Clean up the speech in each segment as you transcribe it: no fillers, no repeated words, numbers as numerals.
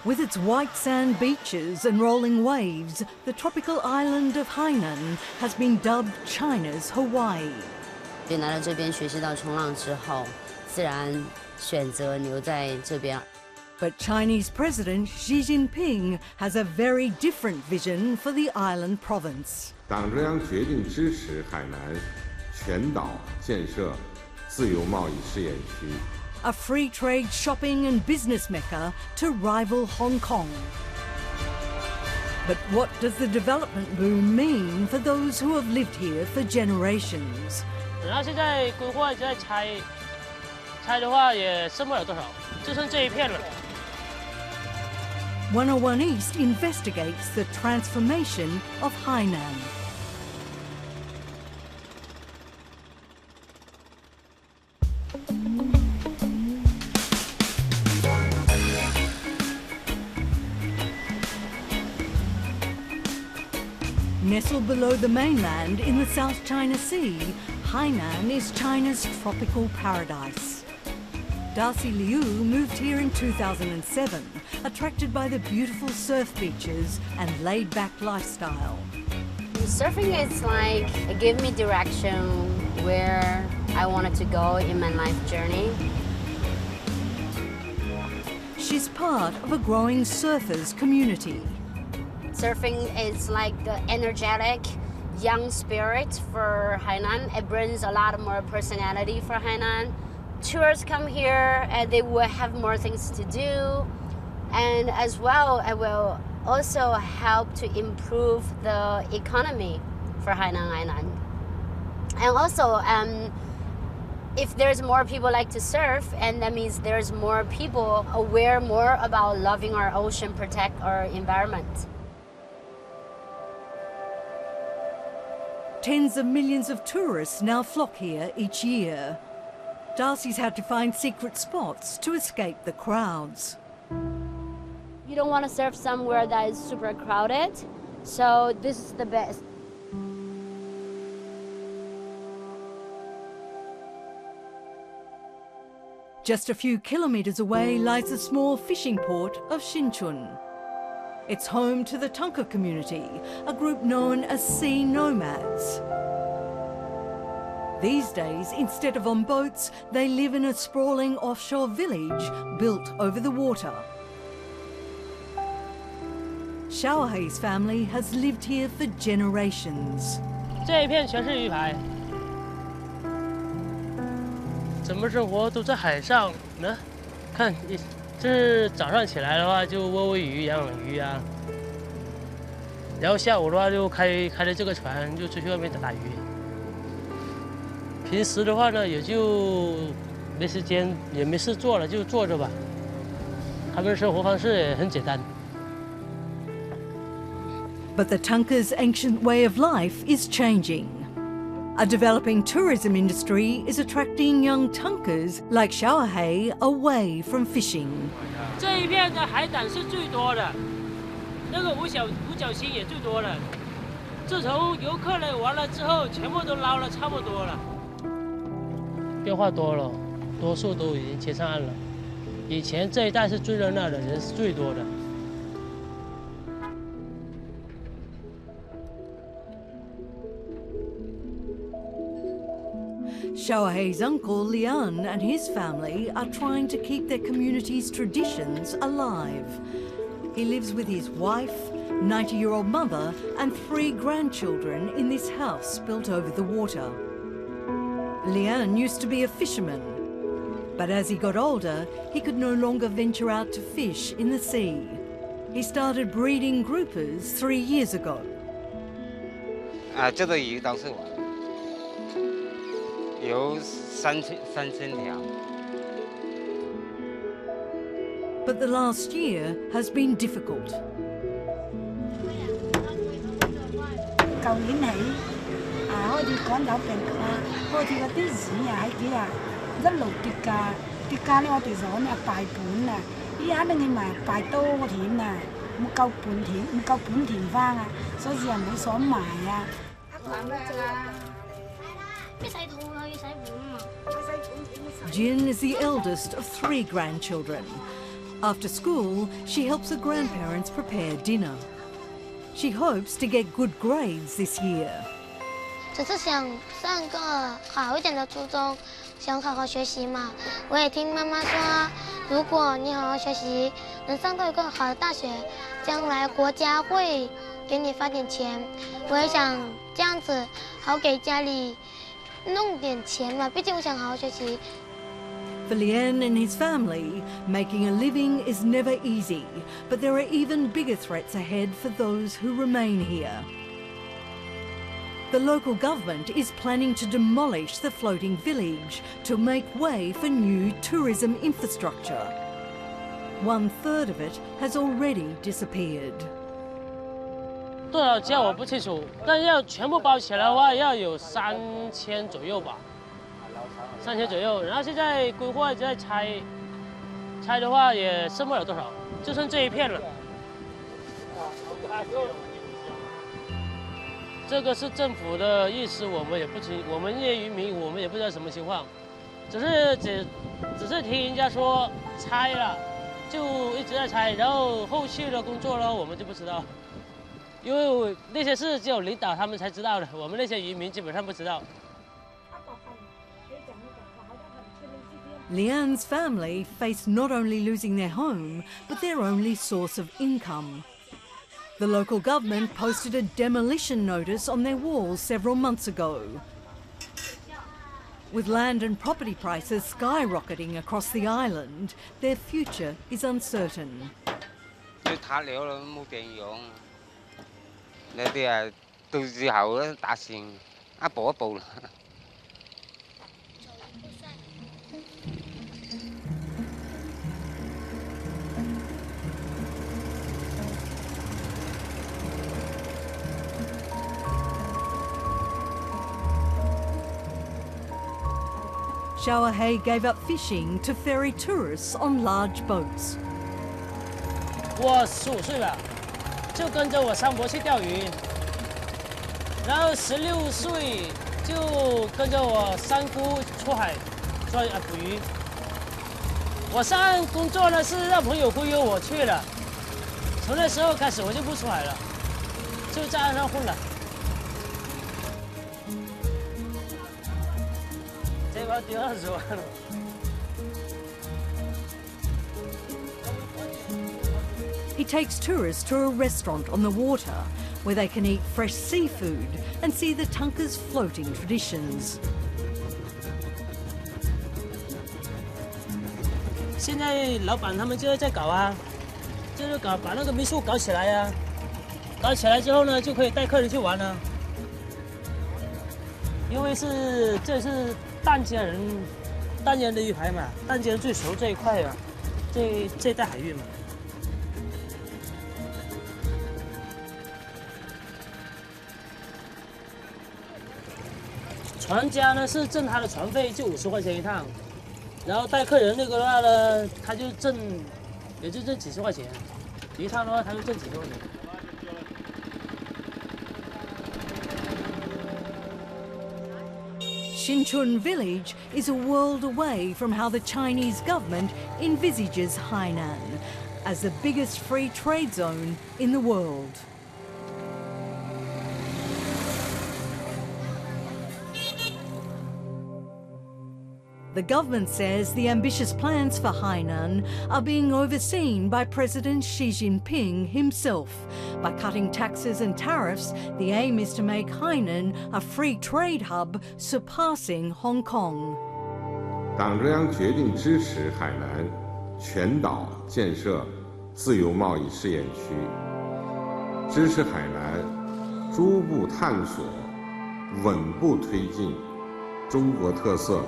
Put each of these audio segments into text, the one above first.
With its white sand beaches and rolling waves, the tropical island of Hainan has been dubbed China's Hawaii. 来到这边学习到冲浪之后，自然选择留在这边。 But Chinese President Xi Jinping has a very different vision for the island province. 党中央决定支持海南全岛建设自由贸易试验区。 A free trade shopping and business Mecca to rival Hong Kong. But what does the development boom mean for those who have lived here for generations? 然后现在规划在拆的话也剩不了多少，就剩这一片了。 101 East investigates the transformation of Hainan. Nestled below the mainland in the South China Sea, Hainan is China's tropical paradise. Darcy Liu moved here in 2007, attracted by the beautiful surf beaches and laid-back lifestyle. Surfing is like it gave me direction where I wanted to go in my life journey. She's part of a growing surfers community. Surfing is like the energetic, young spirit for Hainan. It brings a lot more personality for Hainan. Tourists come here and they will have more things to do. And as well, it will also help to improve the economy for Hainan. And also, if there's more people like to surf, and that means there's more people aware more about loving our ocean, protect our environment. Tens of millions of tourists now flock here each year. Darcy's had to find secret spots to escape the crowds. You don't want to surf somewhere that is super crowded, so this is the best. Just a few kilometres away lies the small fishing port of Xinchun. It's home to the Tonka community, a group known as sea nomads. These days, instead of on boats, they live in a sprawling offshore village built over the water. Xiaohei's family has lived here for generations. 这一片全是鱼排，怎么生活都在海上呢？看，这是早上起来的话就喂喂鱼、养养鱼啊，然后下午的话就开着这个船就出去外面打鱼。平时的话呢，也就没时间，也没事做了，就坐着吧。他们的生活方式也很简单。 But the Tonka's ancient way of life is changing. A developing tourism industry is attracting young Tonkas like Xiaohei away from fishing. 这一片的海胆是最多的，那个五角星也最多的。自从游客来玩了之后，全部都捞了差不多了。变化多了，多数都已经接上岸了。以前这一带是最热闹的，人是最多的。 Xiaohei's uncle Lian and his family are trying to keep their community's traditions alive. He lives with his wife, 90-year-old mother and 3 grandchildren in this house built over the water. Lian used to be a fisherman, but as he got older, he could no longer venture out to fish in the sea. He started breeding groupers 3 years ago. 这个鱼都是我的。 有3000条。 But the last year has been difficult. 舊年起，開始趕走病毒啦，開始嗰啲魚喺幾啊一路跌價，跌價咧我哋所呢敗本啊，依家咧你咪敗多田啊，冇夠本田，唔夠本田翻啊，所以又冇所賣啊。 Jin is the eldest of 3 grandchildren. After school, she helps her grandparents prepare dinner. She hopes to get good grades this year. 只是想上个好一点的初中，想好好学习嘛。我也听妈妈说，如果你好好学习，能上到一个好的大学，将来国家会给你发点钱。我也想这样子，好给家里弄点钱嘛。毕竟我想好好学习。 For Lian and his family, making a living is never easy, but there are even bigger threats ahead for those who remain here. The local government is planning to demolish the floating village to make way for new tourism infrastructure. 1/3 of it has already disappeared. 多少钱我不清楚，但要全部包起来的话，要有3000左右吧，3000左右。然后现在规划在拆的话也剩不了多少，就剩这一片了。这个是政府的意思，我们也不清，我们这些渔民我们也不知道什么情况，只是听人家说拆了，就一直在拆，然后后续的工作呢我们就不知道。 因为那些事只有领导他们才知道的，我们那些渔民基本上不知道。Lian's family face not only losing their home, but their only source of income. The local government posted a demolition notice on their walls several months ago. With land and property prices skyrocketing across the island, their future is uncertain. 就塌了了，冇电用。 你哋啊，到時候咧打線一步一步啦。Xiaohe gave up fishing to ferry tourists on large boats. 我15岁吧。 就跟着我三伯去钓鱼，然后16岁就跟着我三姑出海捕鱼。我上岸工作呢是让朋友忽悠我去的，从那时候开始我就不出海了，就在岸上混了。这把第20万了。 He takes tourists to a restaurant on the water where they can eat fresh seafood and see the Tonka's floating traditions. 现在老板他们就是在搞啊，就是把那个民宿搞起来啊，搞起来之后呢，就可以带客人去玩了。因为这是淡江人的鱼排嘛，淡江最熟这一块啊，这带海域嘛。 船家呢是挣他的船费，就50块钱一趟，然后带客人那个的话呢，他就也就挣几十块钱，一趟的话他就挣几十块钱。Xinchun Village is a world away from how the Chinese government envisages Hainan as the biggest free trade zone in the world. The government says the ambitious plans for Hainan are being overseen by President Xi Jinping himself. By cutting taxes and tariffs, the aim is to make Hainan a free trade hub surpassing Hong Kong. 党中央决定支持海南全岛建设自由贸易试验区，支持海南逐步探索、稳步推进中国特色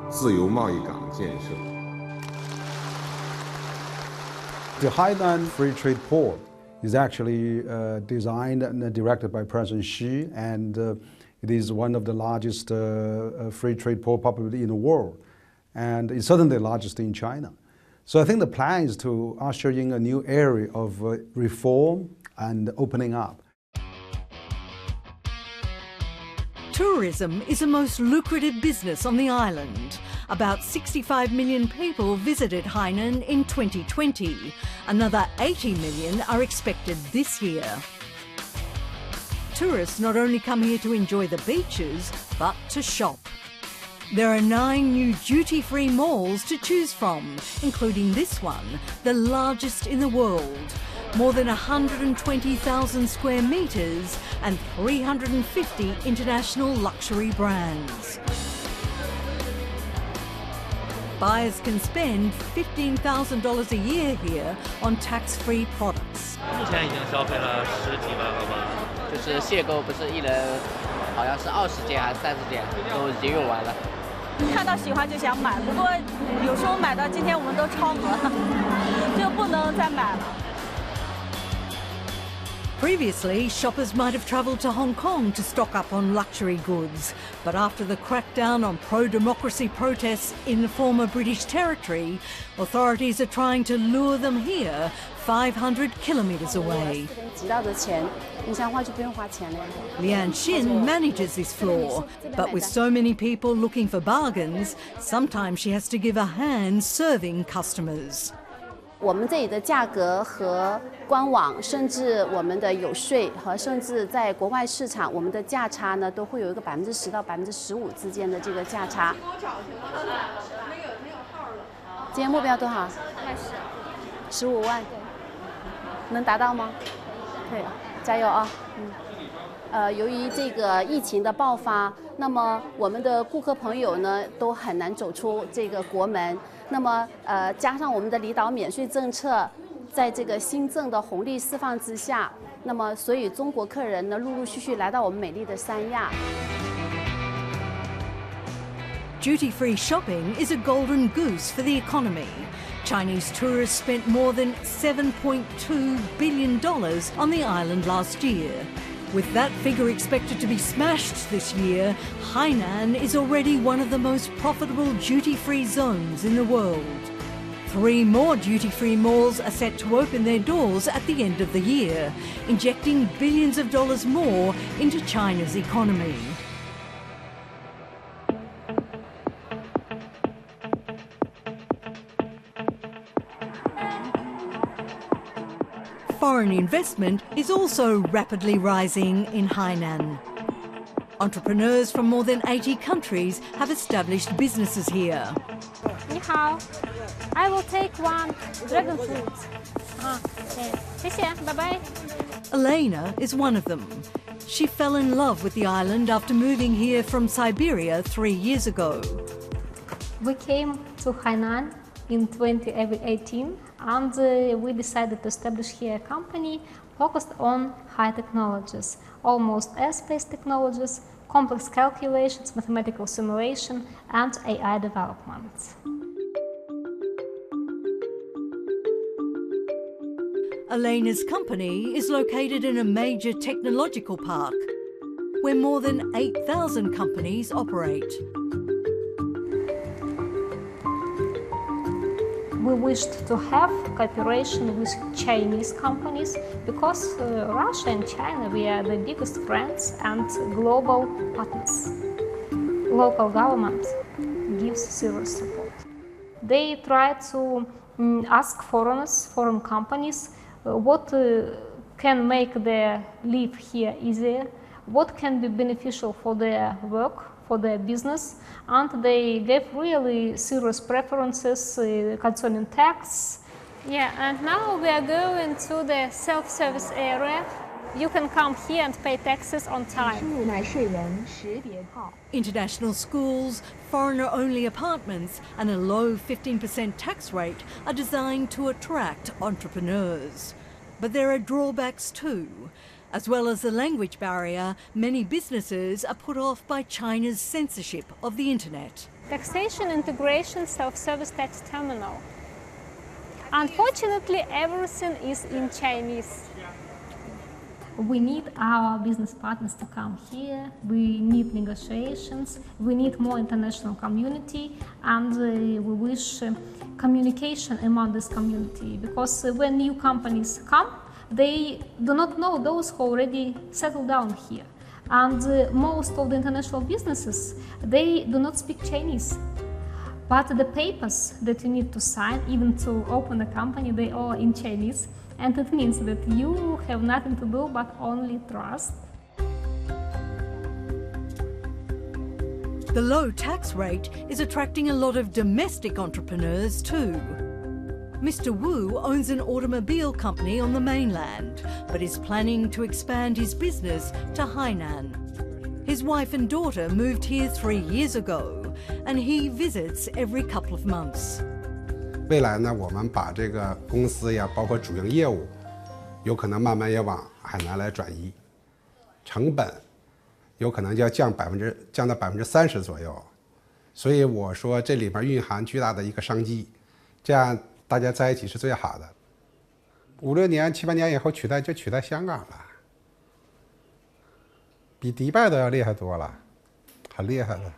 自由贸易港建设。 The Hainan Free Trade Port is actually designed and directed by President Xi, and it is one of the largest free trade port probably in the world, and it's certainly the largest in China. So I think the plan is to usher in a new era of reform and opening up. Tourism is the most lucrative business on the island. About 65 million people visited Hainan in 2020. Another 80 million are expected this year. Tourists not only come here to enjoy the beaches, but to shop. There are 9 new duty-free malls to choose from, including this one, the largest in the world. More than 120,000 square metres and 350 international luxury brands. Buyers can spend $15,000 a year here on tax-free products. 目前已经消费了10几万个吧。就是限购，不是一人好像是20件还是30件，都已经用完了。看到喜欢就想买，不过有时候买到今天我们都超额了，就不能再买了。 Previously, shoppers might have travelled to Hong Kong to stock up on luxury goods. But after the crackdown on pro-democracy protests in the former British territory, authorities are trying to lure them here, 500 kilometres away. Lian Xin manages this floor, but with so many people looking for bargains, sometimes she has to give a hand serving customers. 我们这里的价格和官网，甚至我们的有税和甚至在国外市场，我们的价差呢，都会有一个10%到15%之间的这个价差。今天目标多少？15万，能达到吗？对，加油啊！由于这个疫情的爆发，那么我们的顾客朋友呢，都很难走出这个国门。 那么，加上我们的离岛免税政策，在这个新政的红利释放之下，那么所以中国客人呢，陆陆续续来到我们美丽的三亚。Duty-free shopping is a golden goose for the economy. Chinese tourists spent more than $7.2 billion on the island last year. With that figure expected to be smashed this year, Hainan is already one of the most profitable duty-free zones in the world. 3 more duty-free malls are set to open their doors at the end of the year, injecting billions of dollars more into China's economy. Foreign investment is also rapidly rising in Hainan. Entrepreneurs from more than 80 countries have established businesses here. 你好 I will take 1 dragon fruit. 谢谢 bye bye. Elena is one of them. She fell in love with the island after moving here from Siberia 3 years ago. We came to Hainan in 2018 and we decided to establish here a company focused on high technologies, almost airspace technologies, complex calculations, mathematical simulation and AI development. Elena's company is located in a major technological park where more than 8,000 companies operate. We wished to have cooperation with Chinese companies because Russia and China, we are the biggest friends and global partners. Local government gives serious support. They try to ask foreign companies what can make their life here easier, what can be beneficial for their work, for their business, and they gave really serious preferences concerning tax. Yeah, and now we are going to the self-service area. You can come here and pay taxes on time. International schools, foreigner-only apartments and a low 15% tax rate are designed to attract entrepreneurs. But there are drawbacks too. As well as the language barrier, many businesses are put off by China's censorship of the internet. Taxation integration self-service tax terminal. Unfortunately, everything is in Chinese. We need our business partners to come here, we need negotiations, we need more international community, and we wish communication among this community, because when new companies come, they do not know those who already settled down here. And most of the international businesses, they do not speak Chinese. But the papers that you need to sign, even to open a company, they are in Chinese. And it means that you have nothing to do but only trust. The low tax rate is attracting a lot of domestic entrepreneurs too. Mr. Wu owns an automobile company on the mainland, but is planning to expand his business to Hainan. His wife and daughter moved here 3 years ago, and he visits every couple of months. 未来呢，我们把这个公司呀，包括主营业务，有可能慢慢也往海南来转移，成本有可能就要降到30%左右。所以我说这里边蕴含巨大的一个商机，这样大家在一起是最好的。5、6年、7、8年以后取代香港了，比迪拜都要厉害多了，很厉害的。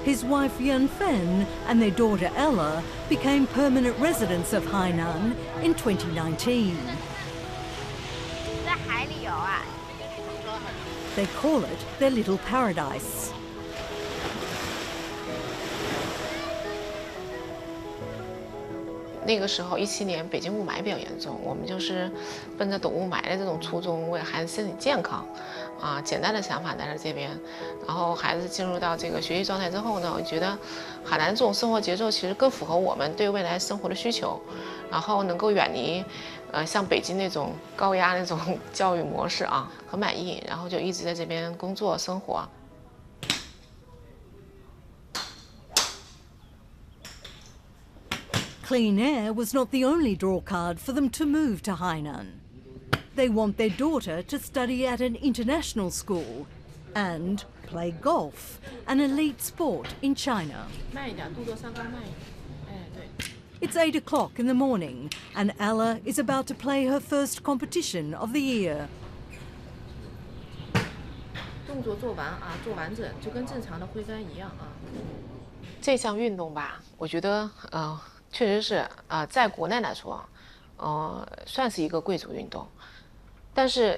His wife Yanfen and their daughter Ella became permanent residents of Hainan in 2019. They call it their little paradise. 那个时候17年北京雾霾比较严重，我们就是奔着躲雾霾的这种初衷，为孩子身体健康，简单的想法来到这边，然后孩子进入到这个学习状态之后呢，我觉得海南这种生活节奏其实更符合我们对未来生活的需求，然后能够远离像北京那种高压那种教育模式很满意，然后就一直在这边工作生活。Clean air was not the only drawcard for them to move to Hainan. They want their daughter to study at an international school and play golf, an elite sport in China. It's 8 o'clock in the morning and Ella is about to play her first competition of the year. 动作做完做完整，就跟正常的挥杆一样这项运动吧，我觉得确实是在国内来说，算是一个贵族运动。但是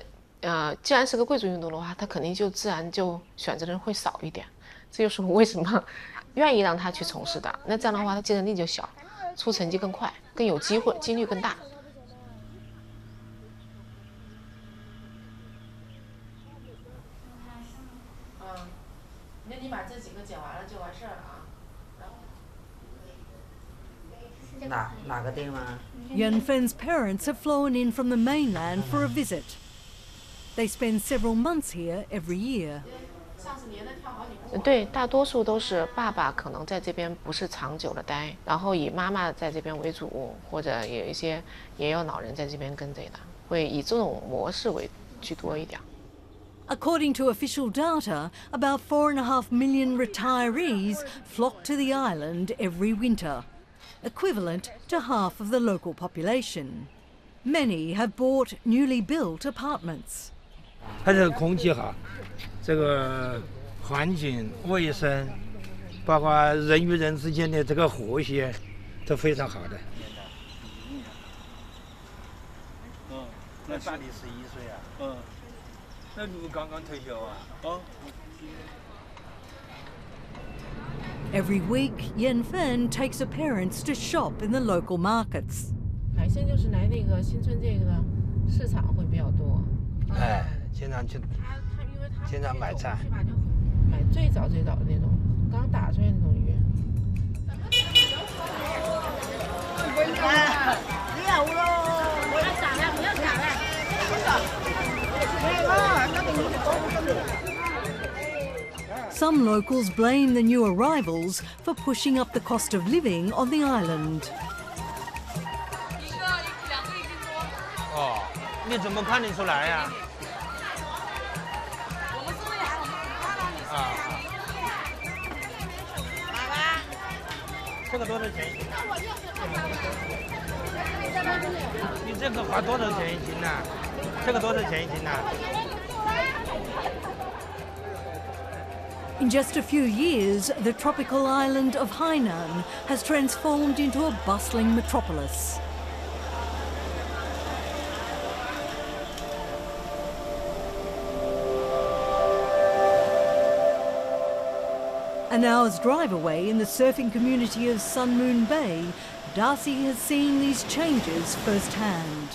既然是个贵族运动的话，它肯定就自然就选择的人会少一点。这就是我为什么愿意让他去从事的。那这样的话，他竞争力就小，出成绩更快，更有机会，几率更大。那你把这几个剪完了就完事儿了Yanfen's parents have flown in from the mainland for a visit. They spend several months here every year. 对，大多数都是爸爸可能在这边不是长久的待，然后以妈妈在这边为主，或者有一些也有老人在这边跟着的，会以这种模式为居多一点。According to official data, about 4.5 million retirees flock to the island every winter, equivalent to half of the local population. Many have bought newly built apartments. 它这个空气好，这个环境卫生，包括人与人之间的这个和谐，都非常好的。那大你11岁那你们刚刚退休Every week, Yanfen takes her parents to shop in the local markets. 海鲜就是来那个新村这个市场会比较多。经常去，经常买菜。买最早的那种，刚打出来那种鱼。Some locals blame the new arrivals for pushing up the cost of living on the island. 你怎么看得出来呀？这个多少钱一斤？你这个花多少钱一斤呢？这个多少钱一斤呢？In just a few years, the tropical island of Hainan has transformed into a bustling metropolis. An hour's drive away in the surfing community of Sun Moon Bay, Darcy has seen these changes firsthand.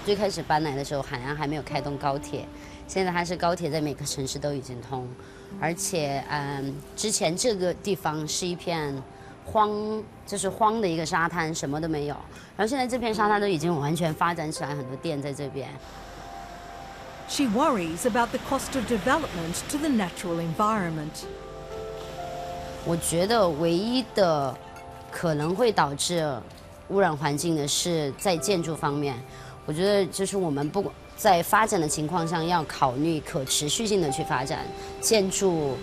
最开始搬来的时候，海南还没有开通高铁，现在它是高铁在每个城市都已经通，而且之前这个地方是一片就是荒的一个沙滩，什么都没有，然后现在这片沙滩都已经完全发展起来，很多店在这边。She worries about the cost of development to the natural environment. 我觉得唯一的可能会导致污染环境的是在建筑方面。我觉得就是我们不管在发展的情况上，要考虑可持续性的去发展，建筑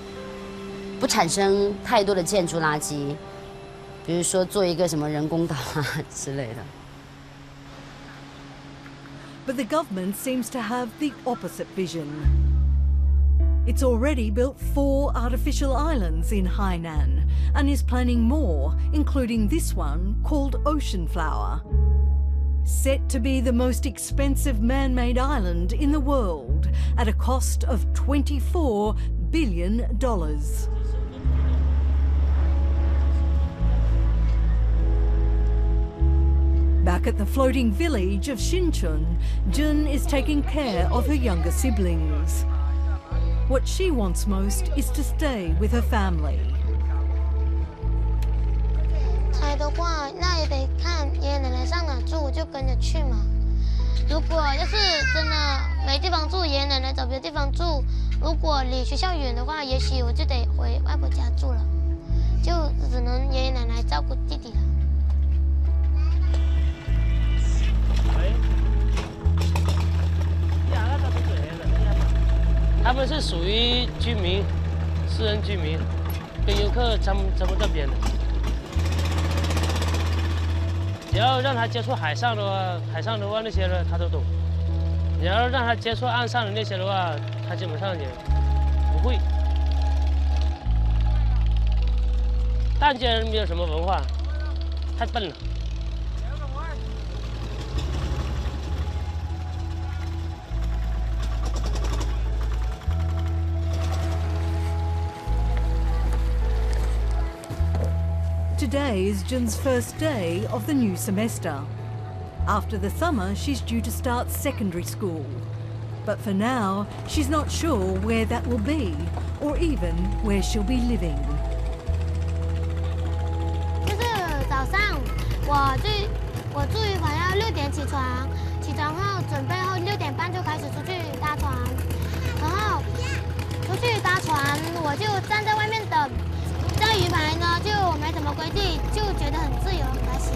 不产生太多的建筑垃圾，比如说做一个什么人工岛啊之类的。But the government seems to have the opposite vision. It's already built 4 artificial islands in Hainan and is planning more, including this one called Ocean Flower. Set to be the most expensive man-made island in the world at a cost of $24 billion. Back at the floating village of Xinchun, Jun is taking care of her younger siblings. What she wants most is to stay with her family. 来的话，那也得看爷爷奶奶上哪住，就跟着去嘛。如果要是真的没地方住，爷爷奶奶找别的地方住。如果离学校远的话，也许我就得回外婆家住了，就只能爷爷奶奶照顾弟弟了。他们是属于居民，私人居民，跟游客咱们这边的。只要让他接触海上的话那些呢，他都懂。你要让他接触岸上的那些的话，他基本上也不会。淡江人没有什么文化，太笨了。Today is Jun's first day of the new semester. After the summer, she's due to start secondary school. But for now, she's not sure where that will be, or even where she'll be living. 就是早上，我注意好要6点起床，起床后准备后6点半就开始出去搭船，然后出去搭船我就站在外面等。 在鱼排呢，就没怎么规定，就觉得很自由，很开心。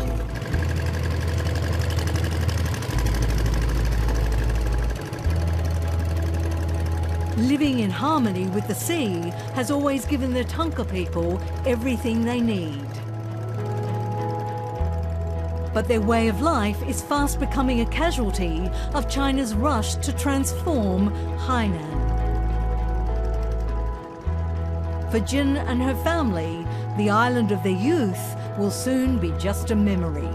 Living in harmony with the sea has always given the Tonka people everything they need. But their way of life is fast becoming a casualty of China's rush to transform Hainan. For Jin and her family, the island of their youth will soon be just a memory.